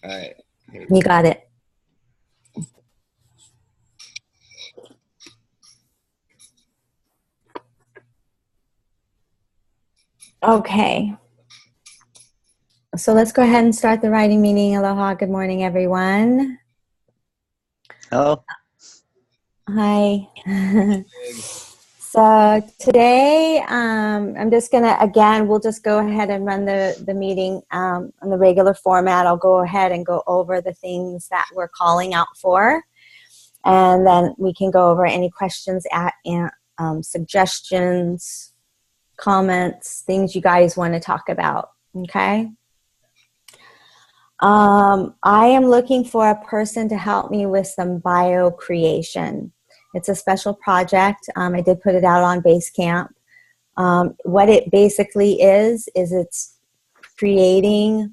All right. You got it. Okay. So let's go ahead and start the writing meeting. Aloha. Good morning, everyone. Hello. Hi. So today, I'm just going to, again, we'll just go ahead and run the meeting on the regular format. I'll go ahead and go over the things that we're calling out for. And then we can go over any questions, suggestions, comments, things you guys want to talk about. Okay? I am looking for a person to help me with some bio creation. It's a special project. I did put it out on Basecamp. What it basically is it's creating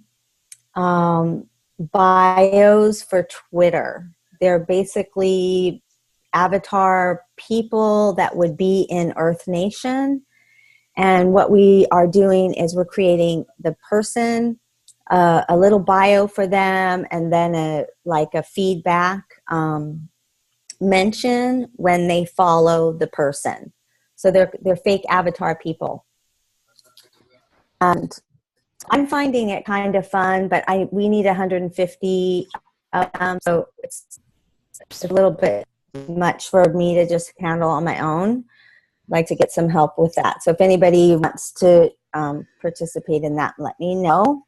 bios for Twitter. They're basically avatar people that would be in Earth Nation. And what we are doing is we're creating the person, a little bio for them, and then a feedback mention when they follow the person. So they're fake avatar people. And I'm finding it kind of fun, but we need 150 of them, so it's a little bit much for me to just handle on my own. I'd like to get some help with that. So if anybody wants to participate in that, let me know.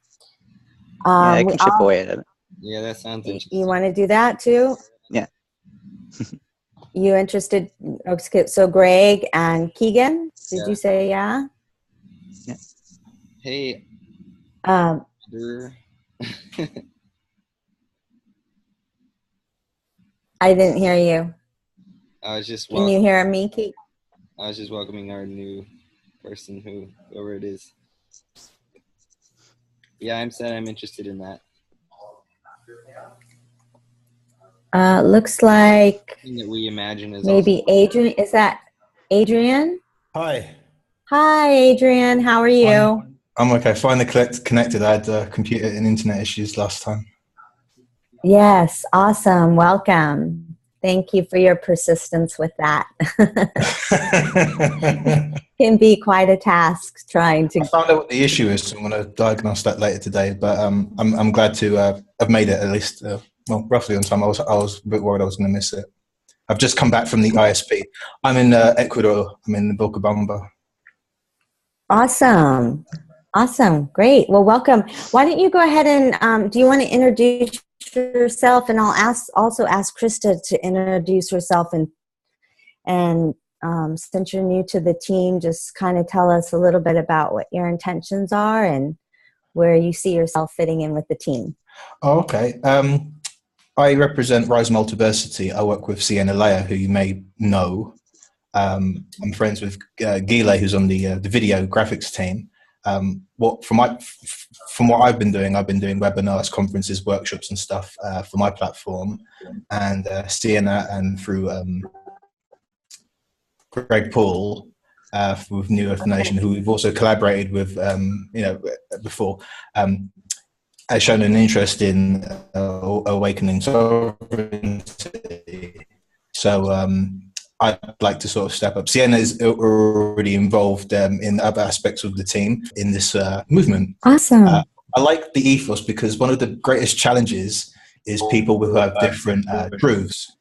Yeah, I can chip away at it. Yeah, that sounds interesting. You want to do that too? Yeah. You interested? Okay, so Greg and Keegan, did you say yeah? Yeah. Hey. I didn't hear you. Can you hear me, Keegan? I was just welcoming our new person, whoever it is. Yeah, I'm interested in that. Looks like that we imagine is maybe Adrian. Is that Adrian? Hi. Hi, Adrian. How are you? I'm okay. Finally connected. I had computer and internet issues last time. Yes. Awesome. Welcome. Thank you for your persistence with that. Can be quite a task trying to. I found out what the issue is, so I'm going to diagnose that later today. But I'm glad to have made it at least. Roughly on time. I was a bit worried I was going to miss it. I've just come back from the ISP. I'm in Ecuador. I'm in Vilcabamba. Awesome. Great. Well, welcome. Why don't you go ahead and do you want to introduce yourself? And I'll also ask Krista to introduce herself, and since you're new to the team, just kind of tell us a little bit about what your intentions are and where you see yourself fitting in with the team. Oh, okay. I represent Rise Multiversity. I work with Sienna Leia, who you may know. I'm friends with Gile, who's on the video graphics team. From what I've been doing webinars, conferences, workshops, and stuff for my platform. And Sienna, and through Greg Paul with New Earth Nation, who we've also collaborated with, before. Has shown an interest in awakening sovereignty. So I'd like to sort of step up. Sienna is already involved in other aspects of the team in this movement. Awesome. I like the ethos because one of the greatest challenges is people who have different truths.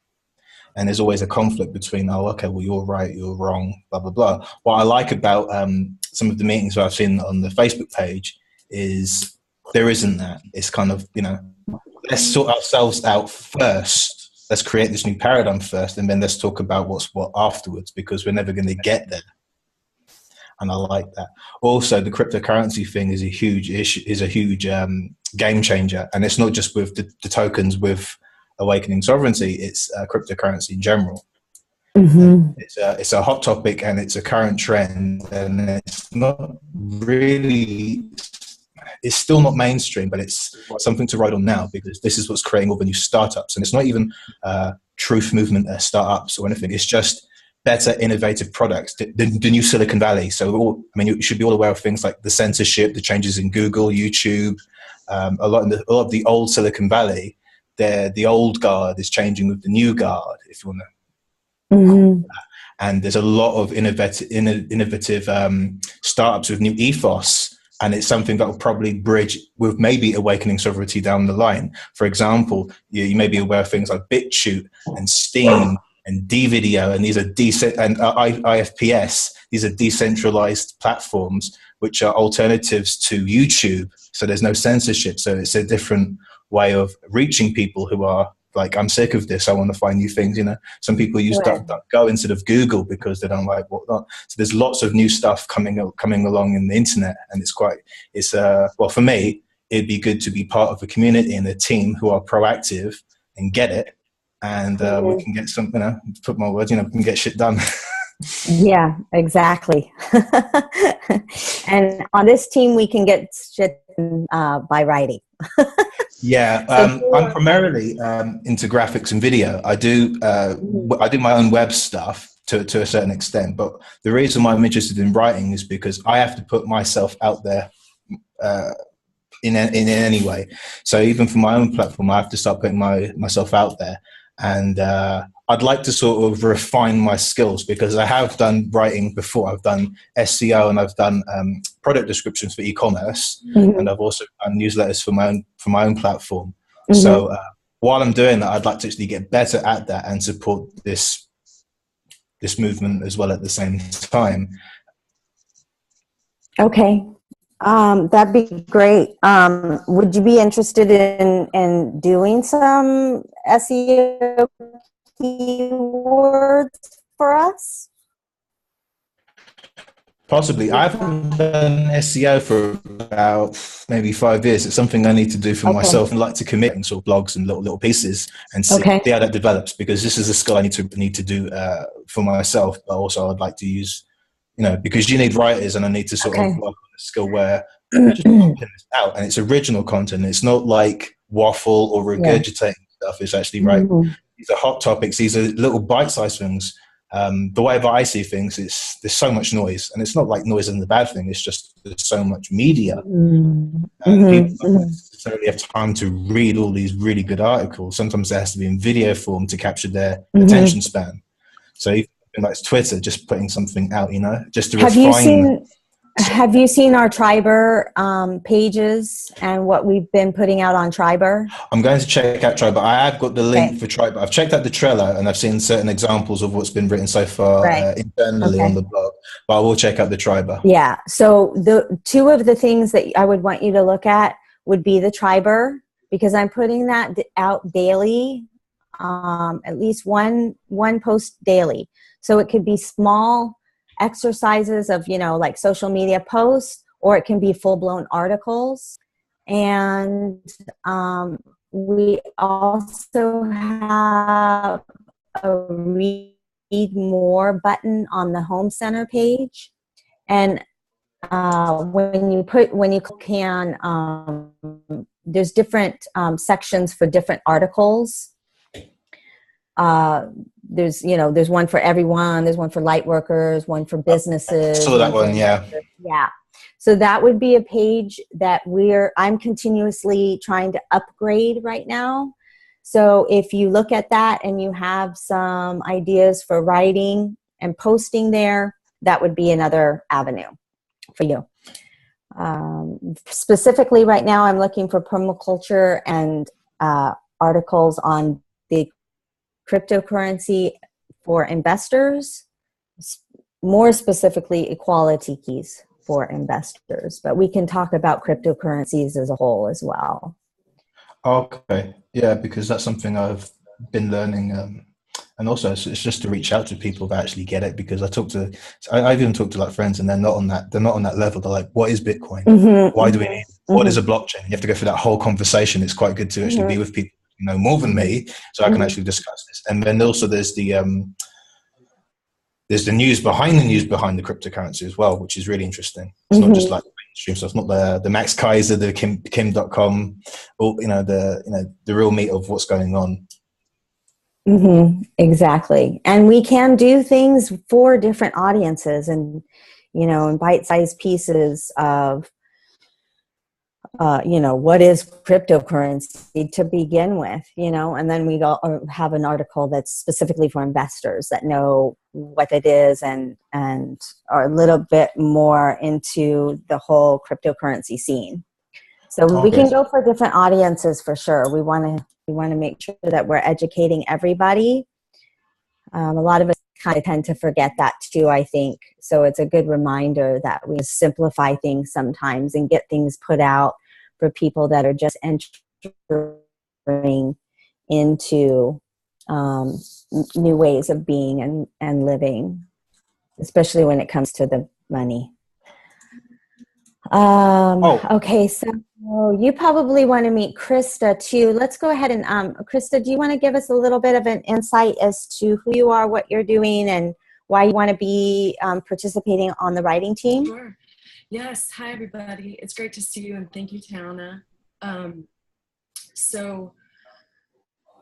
And there's always a conflict between, you're right, you're wrong, blah, blah, blah. What I like about some of the meetings that I've seen on the Facebook page is there isn't that. It's kind of, let's sort ourselves out first. Let's create this new paradigm first, and then let's talk about what's what afterwards, because we're never going to get there. And I like that. Also, the cryptocurrency thing is a huge issue, is a huge game changer. And it's not just with the tokens with Awakening Sovereignty, it's cryptocurrency in general. Mm-hmm. It's a hot topic, and it's a current trend, and it's not really... It's still not mainstream, but it's something to write on now, because this is what's creating all the new startups. And it's not even truth movement startups or anything. It's just better, innovative products, the new Silicon Valley. So, you should be all aware of things like the censorship, the changes in Google, YouTube, a lot of the old Silicon Valley, the old guard is changing with the new guard, if you want to. Mm-hmm. And there's a lot of innovative startups with new ethos. And it's something that will probably bridge with maybe awakening sovereignty down the line. For example, you may be aware of things like BitChute and Steam and DVideo, and these are IFPS. These are decentralized platforms which are alternatives to YouTube. So there's no censorship. So it's a different way of reaching people who are like, I'm sick of this, I want to find new things. You know, some people use DuckDuckGo instead of Google because they don't like whatnot. So there's lots of new stuff coming along in the internet, and well, for me, it'd be good to be part of a community and a team who are proactive and get it, and we can get some, put my words, we can get shit done. Yeah, exactly. And on this team, we can get shit by writing. Yeah, I'm primarily into graphics and video. I do my own web stuff to a certain extent, but the reason why I'm interested in writing is because I have to put myself out there in any way. So even for my own platform, I have to start putting myself out there, and I'd like to sort of refine my skills, because I have done writing before. I've done SEO and I've done product descriptions for e-commerce, and I've also done newsletters for my own platform. So while I'm doing that, I'd like to actually get better at that and support this movement as well at the same time. Okay. That'd be great. Would you be interested in doing some SEO keywords for us? Possibly. I haven't done SEO for about maybe 5 years. It's something I need to do for myself, and like to commit in sort of blogs and little pieces and see how that develops, because this is a skill I need to do for myself, but also I'd like to use, because you need writers, and I need to sort of work on a skill where just putting this out and it's original content. It's not like waffle or regurgitating stuff. It's actually right. These are hot topics. These are little bite-sized things. The way that I see things is there's so much noise, and it's not like noise isn't a bad thing. It's just there's so much media, and people don't necessarily have time to read all these really good articles. Sometimes it has to be in video form to capture their attention span. So even like Twitter, just putting something out, just to refine. Have you seen our Triber pages and what we've been putting out on Triber? I'm going to check out Triber. I have got the link for Triber. I've checked out the Trello, and I've seen certain examples of what's been written so far internally on the blog. But I will check out the Triber. Yeah. So the two of the things that I would want you to look at would be the Triber, because I'm putting that out daily, at least one post daily. So it could be small exercises of, like social media posts, or it can be full-blown articles. And we also have a read more button on the home center page. And when you click on, there's different sections for different articles. There's one for everyone, there's one for light workers, one for businesses. So that one, yeah. So that would be a page that I'm continuously trying to upgrade right now. So if you look at that and you have some ideas for writing and posting there, that would be another avenue for you. Specifically right now, I'm looking for permaculture and articles on the cryptocurrency for investors, more specifically equality keys for investors, but we can talk about cryptocurrencies as a whole as well. Okay, yeah, because that's something I've been learning, and also it's just to reach out to people that actually get it, because I've even talked to like friends, and they're not on that level. They're like, what is Bitcoin? Why do we need it? What is a blockchain? You have to go through that whole conversation. It's quite good to actually be with people who know more than me, so I can actually discuss this. And then also there's the news behind the cryptocurrency as well, which is really interesting. It's not just like mainstream stuff. It's not the Max Kaiser, the Kim.com, or the real meat of what's going on. Exactly. And we can do things for different audiences, and in bite-sized pieces of what is cryptocurrency to begin with, and then we have an article that's specifically for investors that know what it is and are a little bit more into the whole cryptocurrency scene. So we can go for different audiences for sure. We want to make sure that we're educating everybody. A lot of us kind of tend to forget that too, I think. So it's a good reminder that we simplify things sometimes and get things put out for people that are just entering into new ways of being and living, especially when it comes to the money. Okay, so you probably want to meet Krista too. Let's go ahead and Krista, do you want to give us a little bit of an insight as to who you are, what you're doing, and why you want to be participating on the writing team? Sure. Yes. Hi, everybody. It's great to see you, and thank you, Tana. I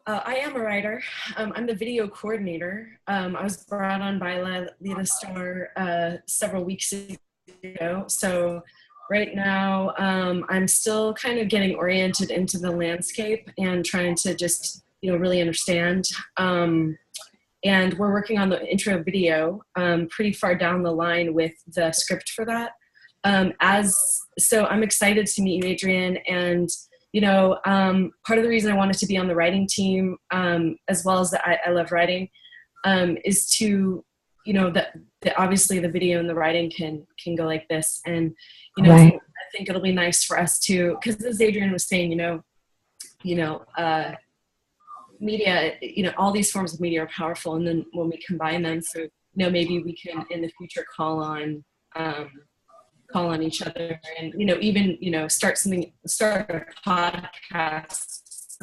am a writer. I'm the video coordinator. I was brought on by Lita Star several weeks ago. So right now, I'm still kind of getting oriented into the landscape and trying to just, really understand. And we're working on the intro video, pretty far down the line with the script for that. So I'm excited to meet you, Adrian, and part of the reason I wanted to be on the writing team, as well as that I love writing, is to, that obviously the video and the writing can go like this, and right. I think it'll be nice for us to, because as Adrian was saying, media, all these forms of media are powerful, and then when we combine them, so maybe we can in the future call on each other, and even start a podcast at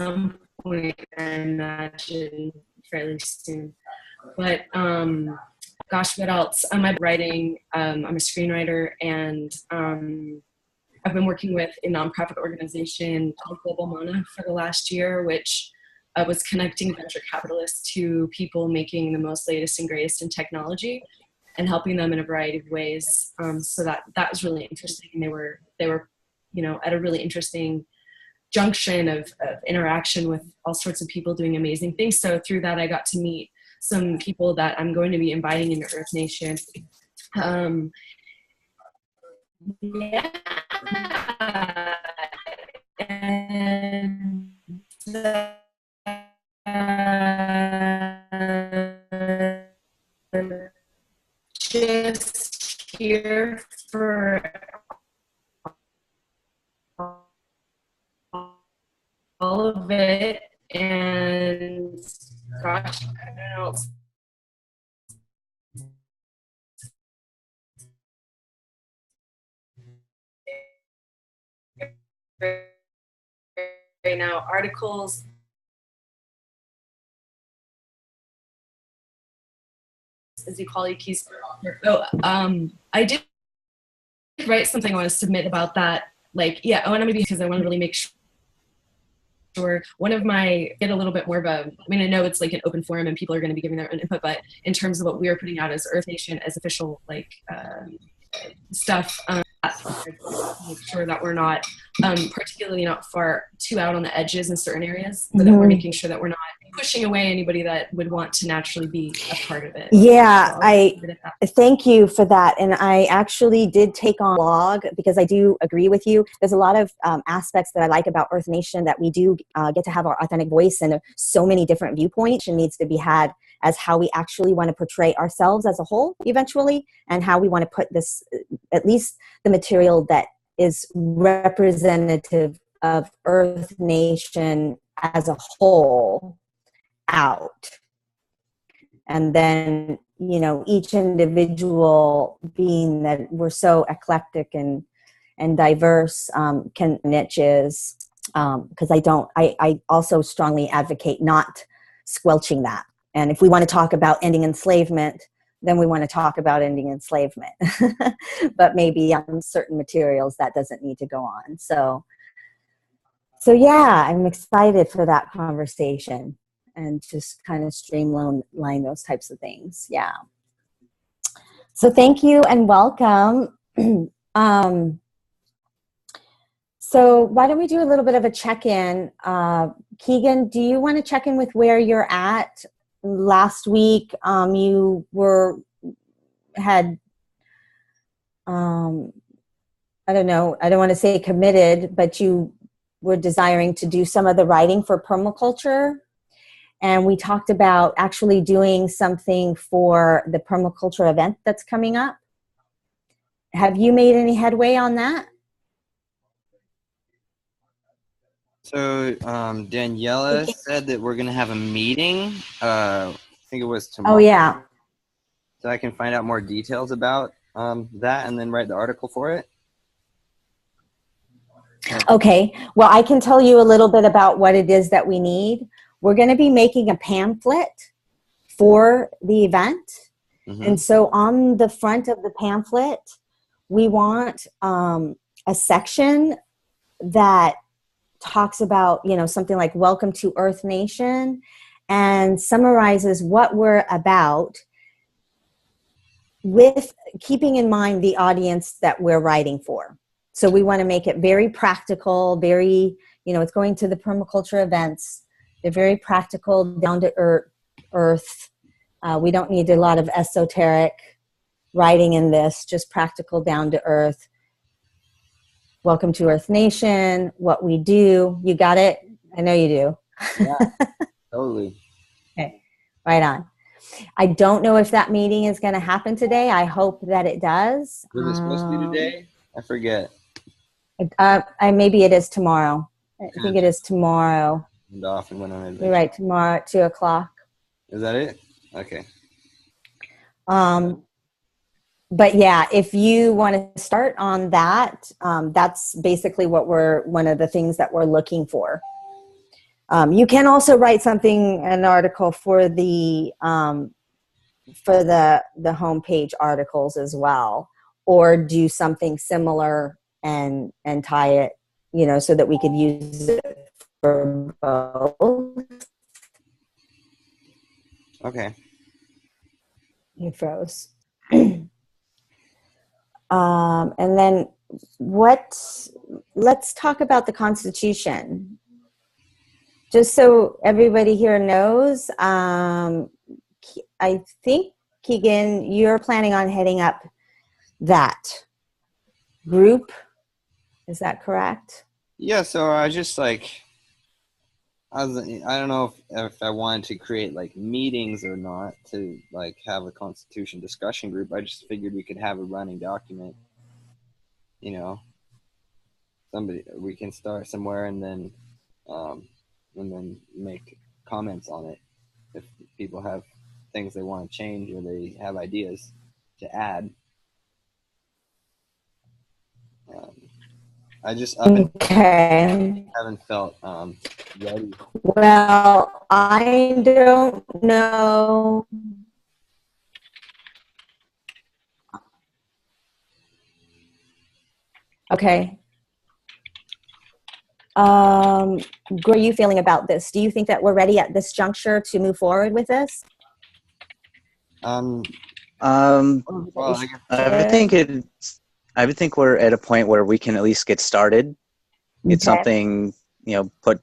some point, I imagine fairly soon. But gosh, what else? I'm writing. I'm a screenwriter, and I've been working with a nonprofit organization called Global Mana for the last year, which was connecting venture capitalists to people making the most latest and greatest in technology, and helping them in a variety of ways. So that was really interesting. And they were at a really interesting junction of interaction with all sorts of people doing amazing things. So through that, I got to meet some people that I'm going to be inviting into Earth Nation. And just here for all of it, and gosh, I don't know. Right now, articles. As you call it, keys. So, I did write something I want to submit about that. Like, yeah, I want to because I want to really make sure. One of my, get a little bit more of a, I know it's like an open forum and people are going to be giving their own input, but in terms of what we are putting out as Earth Nation, as official stuff, make sure that we're not particularly not far too out on the edges in certain areas, but that we're making sure that we're not pushing away anybody that would want to naturally be a part of it. Yeah, so I thank you for that. And I actually did take on blog because I do agree with you. There's a lot of aspects that I like about Earth Nation, that we do get to have our authentic voice, and so many different viewpoints and needs to be had as how we actually want to portray ourselves as a whole eventually, and how we want to put this, at least the material that is representative of Earth Nation as a whole out. And then, each individual, being that we're so eclectic and diverse, can niches, because I also strongly advocate not squelching that. And if we want to talk about ending enslavement, then we want to talk about ending enslavement. But maybe on certain materials that doesn't need to go on. So yeah, I'm excited for that conversation and just kind of streamline those types of things. Yeah. So thank you and welcome. So So why don't we do a little bit of a check-in? Keegan, do you want to check in with where you're at? Last week, you had I don't know, I don't want to say committed, but you were desiring to do some of the writing for permaculture. And we talked about actually doing something for the permaculture event that's coming up. Have you made any headway on that? So Daniela said that we're going to have a meeting. I think it was tomorrow. Oh, yeah. So I can find out more details about that and then write the article for it. Okay. Well, I can tell you a little bit about what it is that we need. We're going to be making a pamphlet for the event. Mm-hmm. And so on the front of the pamphlet, we want a section that talks about, something like Welcome to Earth Nation, and summarizes what we're about, with keeping in mind the audience that we're writing for. So we want to make it very practical, very, it's going to the permaculture events. They're very practical, down to earth. We don't need a lot of esoteric writing in this, just practical, down to earth. Welcome to Earth Nation, what we do. You got it? I know you do. Yeah, totally. Okay, right on. I don't know if that meeting is going to happen today. I hope that it does. Was it supposed to be today? I forget. Maybe it is tomorrow. I think it is tomorrow. And off and went on adventure. You're right, tomorrow at 2:00. Is that it? Okay. But yeah, if you want to start on that, that's basically one of the things that we're looking for. You can also write an article for the homepage articles as well, or do something similar and tie it, so that we could use it for both. Okay. You froze. And then let's talk about the Constitution. Just so everybody here knows, I think, Keegan, you're planning on heading up that group. Is that correct? Yeah, so I just I don't know if I wanted to create meetings or not to have a Constitution discussion group. I just figured we could have a running document. We can start somewhere and then make comments on it if people have things they want to change or they have ideas to add. I just haven't felt ready. Well, I don't know. Okay. How are you feeling about this? Do you think that we're ready at this juncture to move forward with this? Well, I would think we're at a point where we can at least get started, get something, put,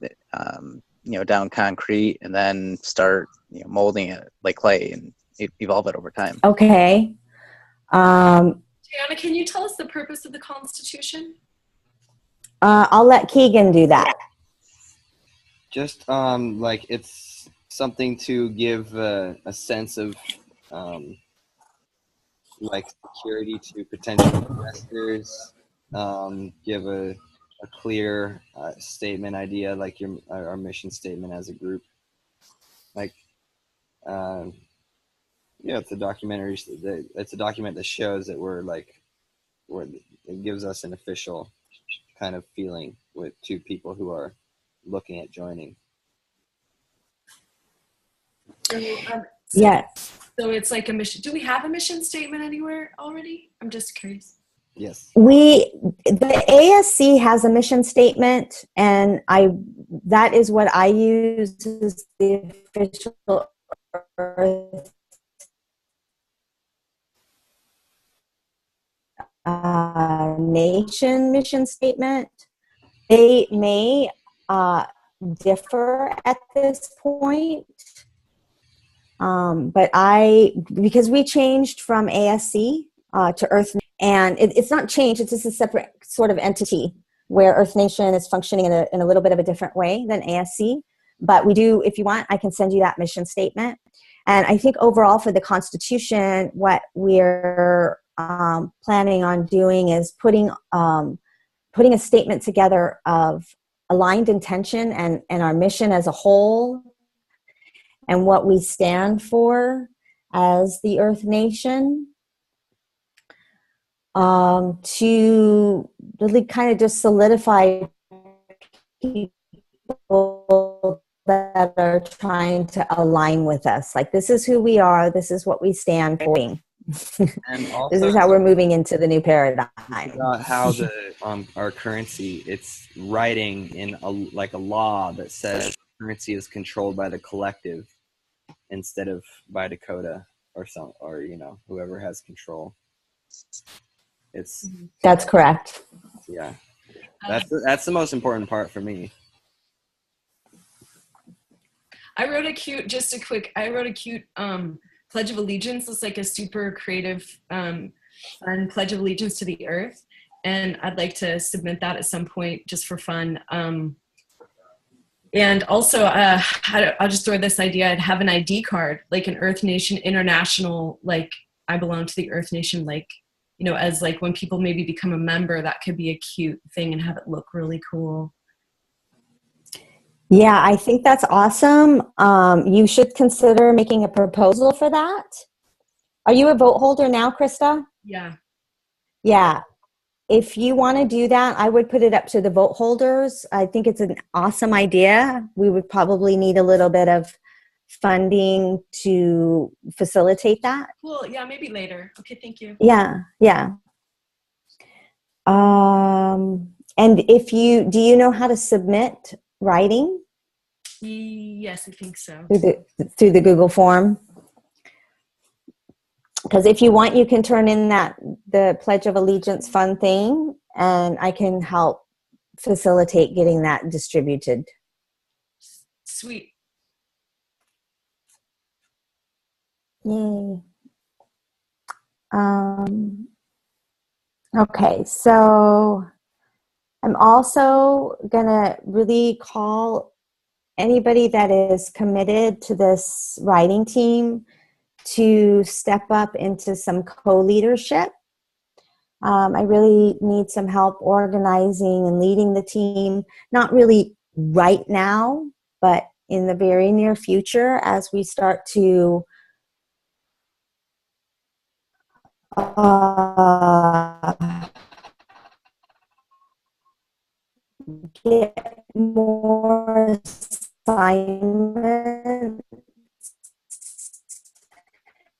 down concrete, and then start, molding it like clay and evolve it over time. Okay. Tiana, can you tell us the purpose of the Constitution? I'll let Keegan do that. Just it's something to give a sense of security to potential investors, give a clear statement idea, our mission statement as a group. It's a documentary. It's a document that shows that we're it gives us an official kind of feeling with two people who are looking at joining. Yes. So it's like a mission. Do we have a mission statement anywhere already? I'm just curious. Yes. The ASC has a mission statement, and that is what I use as the official Earth Nation mission statement. they may differ at this point. But because we changed from ASC to Earth, and it's not changed, it's just a separate sort of entity where Earth Nation is functioning in a little bit of a different way than ASC. But we do, if you want, I can send you that mission statement. And I think overall for the Constitution, what we're planning on doing is putting a statement together of aligned intention and our mission as a whole, and what we stand for as the Earth Nation, to really kind of just solidify people that are trying to align with us. Like, this is who we are, this is what we stand for. And also, this is how we're moving into the new paradigm. About how the our currency, it's writing in a law that says currency is controlled by the collective instead of by Dakota or whoever has control. That's correct. Yeah, that's the most important part for me. I wrote a cute Pledge of Allegiance. It's like a super creative, fun Pledge of Allegiance to the Earth. And I'd like to submit that at some point just for fun. And also, I'll just throw this idea. I'd have an ID card, like an Earth Nation International, like I belong to the Earth Nation, like, as like when people maybe become a member, that could be a cute thing and have it look really cool. Yeah, I think that's awesome. You should consider making a proposal for that. Are you a vote holder now, Krista? Yeah. Yeah. If you want to do that, I would put it up to the vote holders. I think it's an awesome idea. We would probably need a little bit of funding to facilitate that. Cool. Yeah, maybe later. Okay, thank you. Yeah. And do you know how to submit writing? Yes, I think so. Through the Google form. Because if you want, you can turn in the Pledge of Allegiance fun thing, and I can help facilitate getting that distributed. Sweet. Yay. Okay, so I'm also gonna really call anybody that is committed to this writing team to step up into some co-leadership. I really need some help organizing and leading the team, not really right now, but in the very near future as we start to get more assignments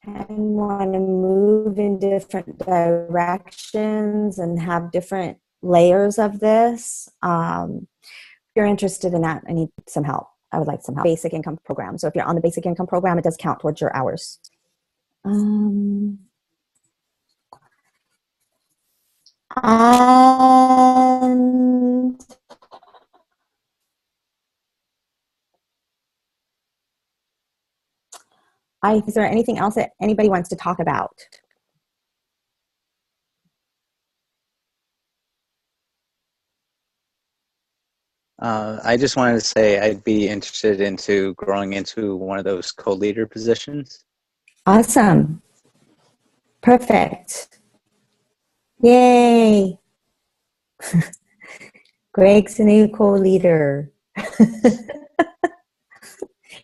and want to move in different directions and have different layers of this. If you're interested in that, I need some help. I would like some help. Basic income program. So if you're on the basic income program, it does count towards your hours. And is there anything else that anybody wants to talk about? I just wanted to say I'd be interested into growing into one of those co-leader positions. Awesome. Perfect. Yay. Greg's a new co-leader.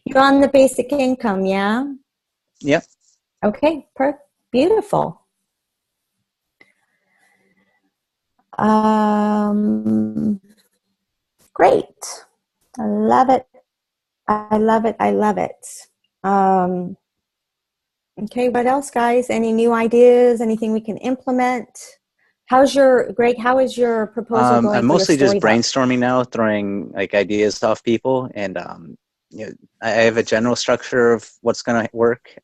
You're on the basic income, yeah? Yep. Okay, beautiful. Great. I love it. I love it. I love it. Okay, what else, guys? Any new ideas? Anything we can implement? Greg, how is your proposal going? I'm mostly just brainstorming now, throwing like ideas off people, and I have a general structure of what's going to work.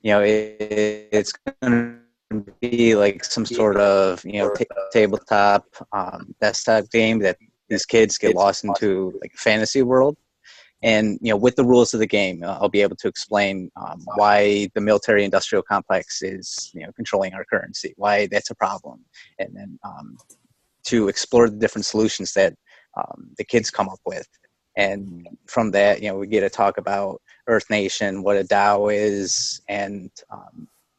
It's going to be like some sort of tabletop desktop game that these kids get lost into like a fantasy world. And, you know, with the rules of the game, I'll be able to explain why the military-industrial complex is, you know, controlling our currency, why that's a problem, and then to explore the different solutions that the kids come up with. And from that, you know, we get to talk about Earth Nation, what a DAO is, and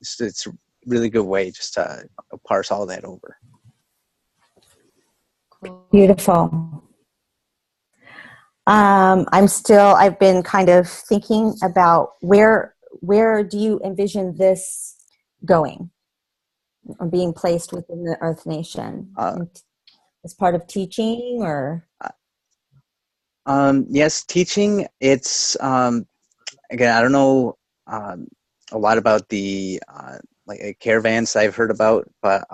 it's a really good way just to parse all that over. Beautiful. I've been kind of thinking about where do you envision this going or being placed within the Earth Nation? As part of teaching or? Yes, teaching. It's, again, I don't know a lot about the like caravans I've heard about, but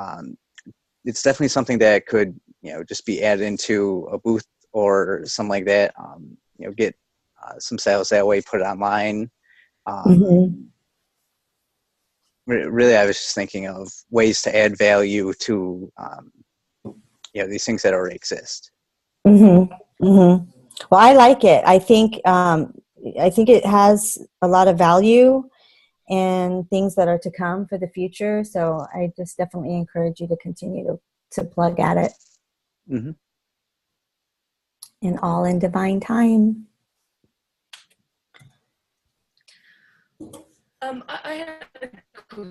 it's definitely something that could, you know, just be added into a booth or something like that. You know, get some sales that way, put it online. Really, I was just thinking of ways to add value to, you know, these things that already exist. Well, I like it. I think it has a lot of value and things that are to come for the future. So I just definitely encourage you to continue to plug at it. And all in divine time. I have a quick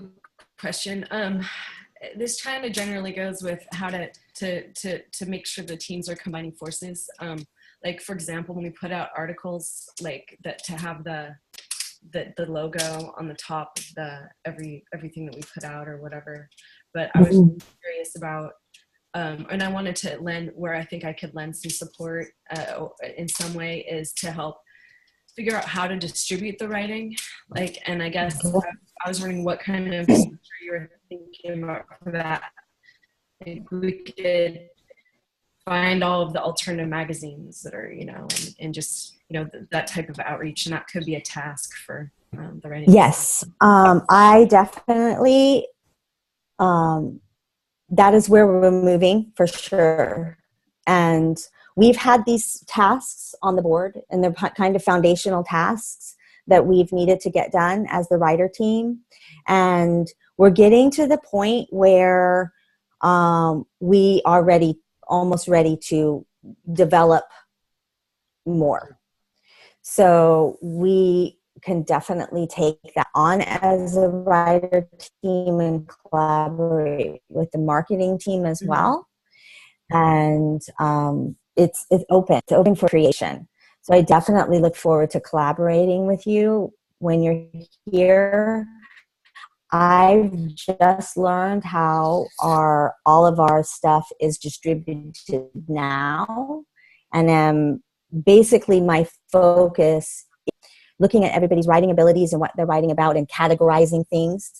question. This kind of generally goes with how to make sure the teams are combining forces. Like, for example, when we put out articles like that, to have the logo on the top of everything that we put out or whatever. But I was curious about, and I wanted to lend where I think I could lend some support in some way, is to help figure out how to distribute the writing. Like, and I guess I was wondering what kind of structure you were thinking about for that. Like, we could find all of the alternative magazines that are, you know, and just, you know, that type of outreach, and that could be a task for the writing. Yes, I definitely, that is where we're moving for sure. And we've had these tasks on the board, and they're kind of foundational tasks that we've needed to get done as the writer team. And we're getting to the point where we are almost ready to develop more. So we can definitely take that on as a writer team and collaborate with the marketing team as well. And it's open for creation. So I definitely look forward to collaborating with you when you're here. I've just learned how all of our stuff is distributed now, and basically my focus is looking at everybody's writing abilities and what they're writing about, and categorizing things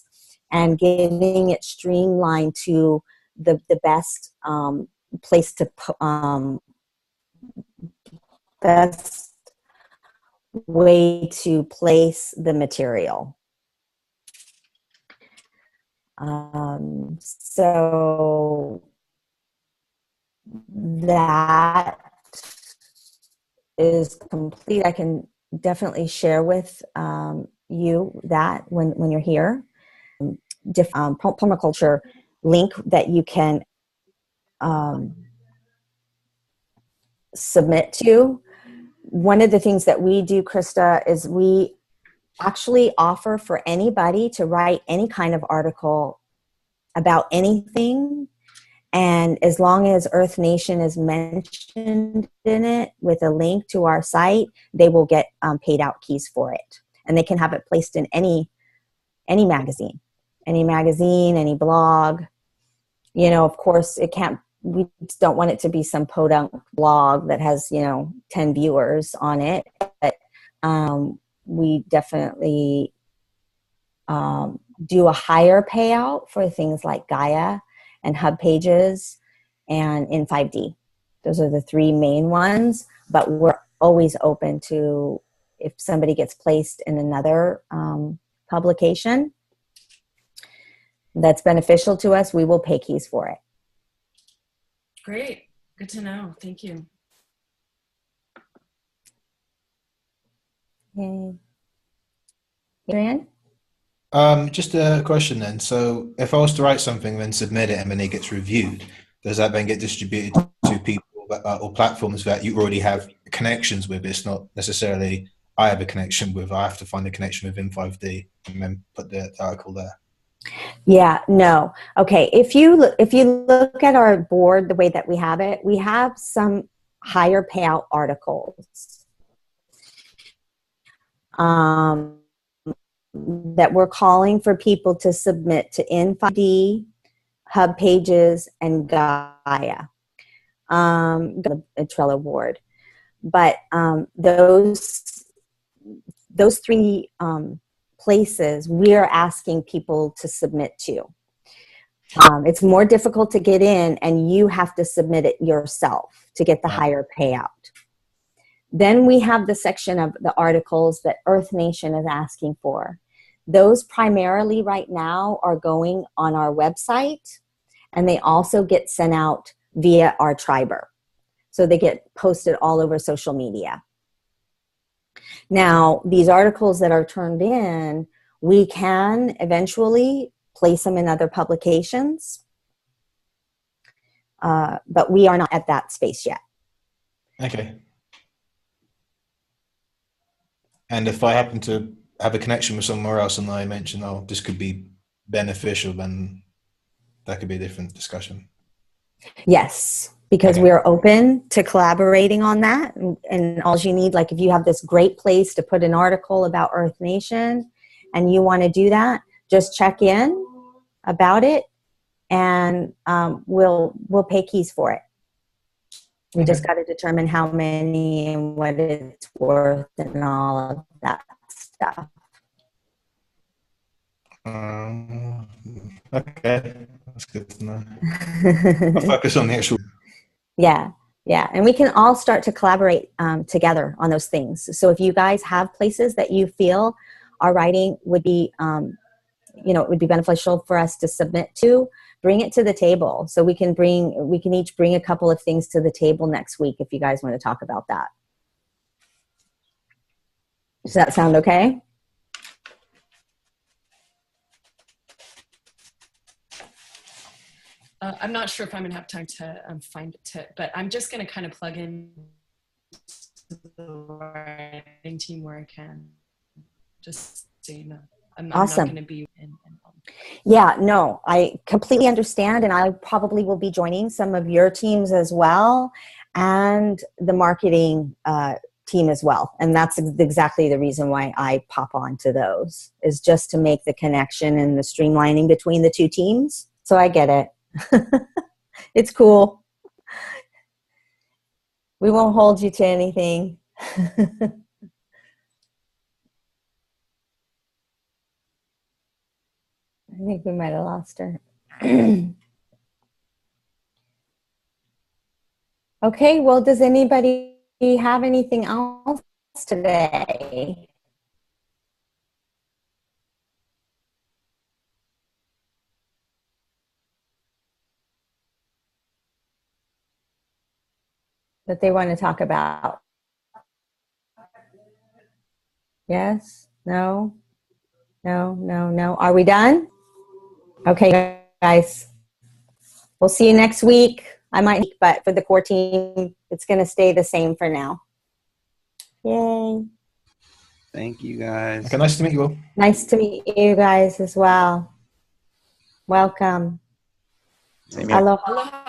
and getting it streamlined to the best place to best way to place the material. So that is complete. I can definitely share with you that when you're here. Permaculture link that you can submit to. One of the things that we do, Krista, is we actually offer for anybody to write any kind of article about anything, and as long as Earth Nation is mentioned in it with a link to our site, they will get paid out keys for it, and they can have it placed in any magazine, any blog. You know, of course, we don't want it to be some podunk blog that has, 10 viewers on it, but we definitely do a higher payout for things like Kaia and Hub Pages and in 5D. Those are the three main ones, but we're always open to, if somebody gets placed in another publication that's beneficial to us, we will pay keys for it. Great. Good to know. Thank you. Yay. Adrian? Just a question then. So if I was to write something, then submit it, and then it gets reviewed, does that then get distributed to people or platforms that you already have connections with? It's not necessarily I have a connection with. I have to find a connection with In5D and then put the article there. Yeah, no. Okay, if you look at our board, the way that we have it, we have some higher payout articles that we're calling for people to submit to In5D, Hub Pages, and Gaia, the Trello board. But those three places we're asking people to submit to. It's more difficult to get in, and you have to submit it yourself to get the higher payout. Then we have the section of the articles that Earth Nation is asking for. Those primarily right now are going on our website, and they also get sent out via our Triber. So they get posted all over social media. Now, these articles that are turned in, we can eventually place them in other publications, but we are not at that space yet. Okay. And if I happen to have a connection with somewhere else and I mention, oh, this could be beneficial, then that could be a different discussion. Yes, because Okay. we're open to collaborating on that. And all you need, like if you have this great place to put an article about Earth Nation and you want to do that, just check in about it and we'll pay keys for it. We just got to determine how many and what it's worth and all of that stuff. Okay, that's good to know. I'll focus on the actual. Yeah. And we can all start to collaborate together on those things. So if you guys have places that you feel our writing would be, it would be beneficial for us to submit to, bring it to the table. So we can each bring a couple of things to the table next week if you guys want to talk about that. Does that sound okay? I'm not sure if I'm going to have time to find it, but I'm just going to kind of plug in to the writing team where I can, just so you know. I'm Awesome. not going to be in. Yeah, no, I completely understand, and I probably will be joining some of your teams as well, and the marketing team as well. And that's exactly the reason why I pop on to those, is just to make the connection and the streamlining between the two teams. So I get it. It's cool. We won't hold you to anything. I think we might have lost her. Okay, well, does anybody have anything else today? That they want to talk about? Yes? No? No. Are we done? Okay, guys. We'll see you next week. I might, but for the core team, it's going to stay the same for now. Yay. Thank you, guys. Okay, nice to meet you all. Nice to meet you guys as well. Welcome. Same here. Aloha. Aloha.